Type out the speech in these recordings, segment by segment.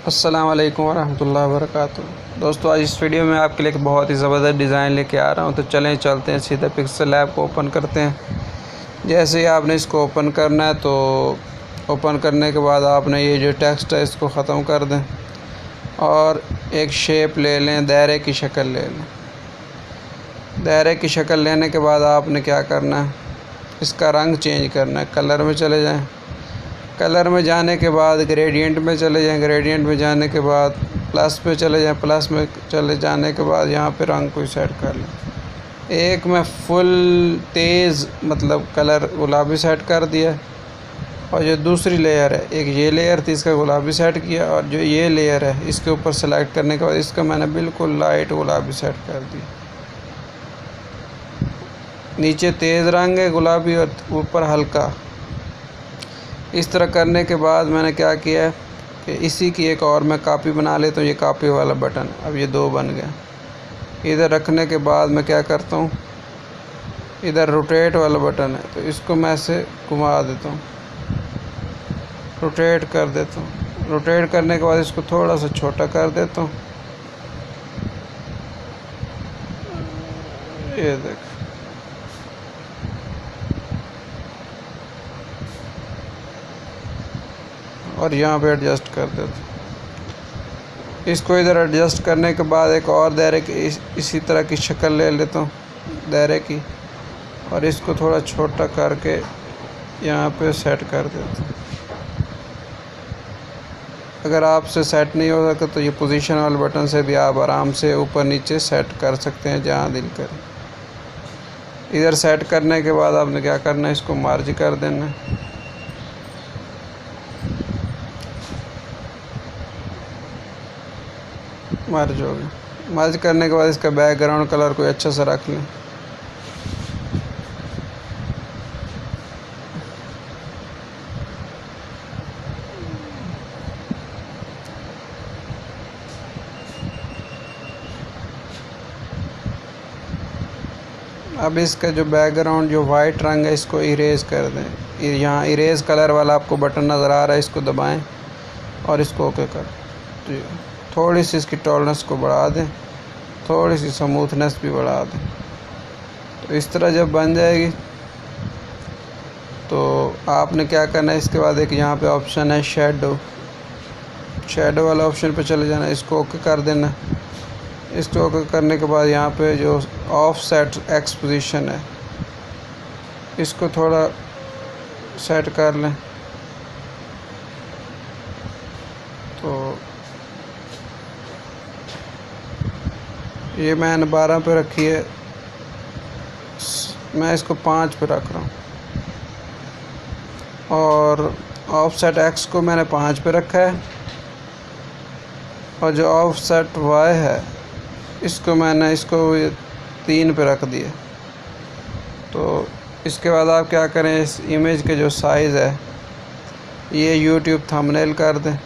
अस्सलाम वालेकुम वरहमतुल्लाहि वबरकातुहू। दोस्तों, आज इस वीडियो में आपके लिए एक बहुत ही ज़बरदस्त डिज़ाइन लेके आ रहा हूँ। तो चलते हैं सीधा पिक्सल लैब को ओपन करते हैं। जैसे ही आपने इसको ओपन करना है तो ओपन करने के बाद आपने ये जो टेक्स्ट है इसको ख़त्म कर दें और एक शेप ले लें, दायरे की शक्ल ले लें। दायरे की शक्ल लेने के बाद आपने क्या करना है, इसका रंग चेंज करना है। कलर में चले जाएं। कलर में जाने के बाद ग्रेडियंट में चले जाएं। ग्रेडियंट में जाने के बाद प्लस पे चले जाएं। प्लस में चले जाने के बाद यहाँ पे रंग को सेट कर लें। एक में फुल तेज़ मतलब कलर गुलाबी सेट कर दिया और जो दूसरी लेयर है, एक ये लेयर थी, इसका गुलाबी सेट किया, और जो ये लेयर है इसके ऊपर सेलेक्ट करने के बाद इसका मैंने बिल्कुल लाइट गुलाबी सेट कर दिया। नीचे तेज़ रंग है गुलाबी और ऊपर हल्का। इस तरह करने के बाद मैंने क्या किया है कि इसी की एक और मैं कॉपी बना लेता हूँ। ये कॉपी वाला बटन, अब ये दो बन गया। इधर रखने के बाद मैं क्या करता हूँ, इधर रोटेट वाला बटन है तो इसको मैं ऐसे घुमा देता हूँ, रोटेट कर देता हूँ। रोटेट करने के बाद इसको थोड़ा सा छोटा कर देता हूँ। ये देख, और यहाँ पे एडजस्ट कर देता हूँ। इसको इधर एडजस्ट करने के बाद एक और दायरे की इसी तरह की शक्ल ले लेता हूँ दायरे की, और इसको थोड़ा छोटा करके यहाँ पे सेट कर देता हूँ। अगर आपसे सेट नहीं हो सका तो ये पोजीशन वाले बटन से भी आप आराम से ऊपर नीचे सेट कर सकते हैं जहाँ दिल करे। इधर सेट करने के बाद आपने क्या करना है, इसको मार्ज कर देना है। मर्ज हो गया। मर्ज करने के बाद इसका बैकग्राउंड कलर कोई अच्छा सा रख लें। अब इसका जो बैकग्राउंड जो वाइट रंग है इसको इरेज कर दें। यहाँ इरेज कलर वाला आपको बटन नज़र आ रहा है, इसको दबाएं और इसको ओके कर दें। थोड़ी सी इसकी टॉलरेंस को बढ़ा दें, थोड़ी सी स्मूथनेस भी बढ़ा दें। तो इस तरह जब बन जाएगी तो आपने क्या करना है, इसके बाद एक यहाँ पे ऑप्शन है शेडो वाला ऑप्शन पे चले जाना, इसको ओके कर देना। इसको ओके करने के बाद यहाँ पे जो ऑफसेट एक्स पोजीशन है इसको थोड़ा सेट कर लें। तो ये मैंने 12 पे रखी है, मैं इसको 5 पे रख रहा हूँ, और ऑफसेट एक्स को मैंने 5 पे रखा है, और जो ऑफसेट वाई है इसको मैंने 3 पे रख दिया। तो इसके बाद आप क्या करें, इस इमेज के जो साइज़ है ये यूट्यूब थंबनेल कर दें।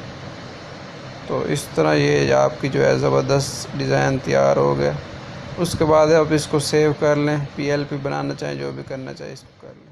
तो इस तरह ये आपकी जो है ज़बरदस्त डिज़ाइन तैयार हो गया। उसके बाद आप इसको सेव कर लें, PLP बनाना चाहें, जो भी करना चाहें इसको कर लें।